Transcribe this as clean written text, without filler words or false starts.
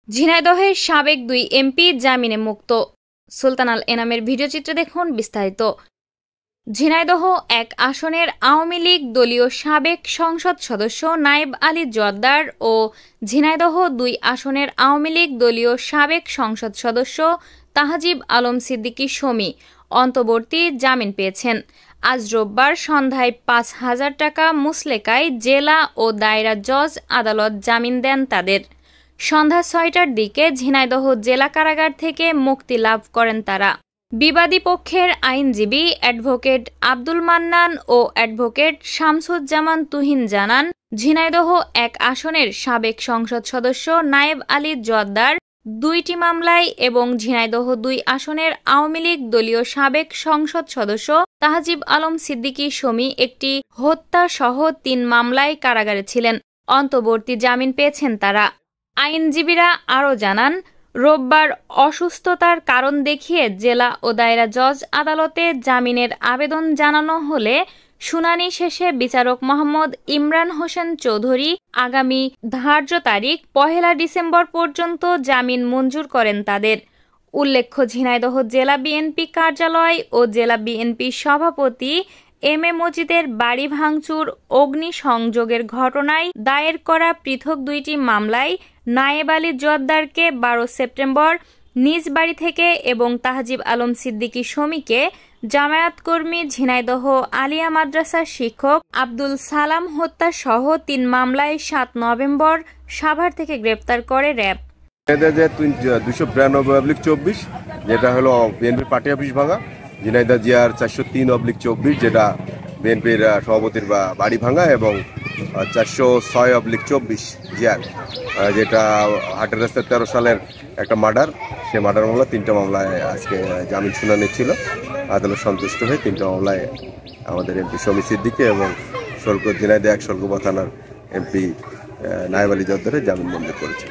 ঝিনাইদহের সাবেক 2 এমপি জামিনে মুক্ত। সুলতান আল এনামের ভিডিওচিত্রে দেখুন বিস্তারিত। ঝিনাইদহ 1 আসনের আওয়ামী লীগ দলীয় সাবেক সংসদ সদস্য নায়েব আলী জোয়ার্দ্দার ও ঝিনাইদহ 2 আসনের আওয়ামী লীগ দলীয় সাবেক সংসদ সদস্য তাহজিব আলম সিদ্দিকী শমী অন্তর্বর্তী জামিন পেয়েছেন। আজ রোববার সন্ধ্যায় 5,000 টাকা মুচলেকায় জেলা ও দায়রা জজ আদালত জামিন দেন তাদের। সন্ধ্যা 6টার দিকে ঝিনাইদহ জেলা কারাগার থেকে মুক্তি লাভ করেন তারা। বিবাদী পক্ষের আইনজীবী অ্যাডভোকেট আব্দুল মান্নান ও অ্যাডভোকেট শামসুজ্জামান তুহিন জানান, ঝিনাইদহ 1 আসনের সাবেক সংসদ সদস্য নায়েব আলী জোয়ার্দ্দার 2টি মামলায় এবং ঝিনাইদহ 2 আসনের আওয়ামী লীগ দলীয় সাবেক সংসদ সদস্য তাহজিব আলম সিদ্দিকী শমী একটি হত্যা সহ 3 মামলায় কারাগারে ছিলেন। অন্তর্বর্তী জামিন পেয়েছেন তারা। আইনজীবীরা আরও জানান, রোববার অসুস্থতার কারণ দেখিয়ে জেলা ও দায়রা জজ আদালতে জামিনের আবেদন জানানো হলে শুনানি শেষে বিচারক মোহাম্মদ ইমরান হোসেন চৌধুরী আগামী ধার্য তারিখ 1 ডিসেম্বর পর্যন্ত জামিন মঞ্জুর করেন তাদের। উল্লেখ্য, ঝিনাইদহ জেলা বিএনপি কার্যালয় ও জেলা বিএনপি সভাপতি এম এ মজিদের বাড়ি ভাঙচুর, অগ্নিসংযোগের ঘটনায় দায়ের করা পৃথক 2টি মামলায় নায়েব আলী জোয়ার্দ্দারকে 12 সেপ্টেম্বর নিজ বাড়ি থেকে এবং তাহজিব আলম সিদ্দিকী শমীকে জামায়াতকর্মী ঝিনাইদহ আলিয়া মাদ্রাসার শিক্ষক আব্দুল সালাম হত্যা সহ 3 মামলায় 7 নভেম্বর সাভার থেকে গ্রেপ্তার করে র্যাব। 292/24 যেটা হলো বিএনপির পার্টি অফিস ভাঙা, ঝিনাইদহ জিআর 403/24 যেটা বিএনপির সভাপতির বাড়ি ভাঙা, এবং 406/24 জিআর যেটা হাটের রাস্তায় 13 সালের একটা মার্ডার। সেই মার্ডার মামলা 3টা মামলায় আজকে জামিন শুনানি ছিল। আদালত সন্তুষ্ট হয়ে 3টা মামলায় আমাদের এমপি শমী সিদ্দিকী এবং ঝিনাইদহ 1 শোলকুপা থানার এমপি নায়েব আলী জোয়ার্দ্দারের জামিন মঞ্জুর করেছে।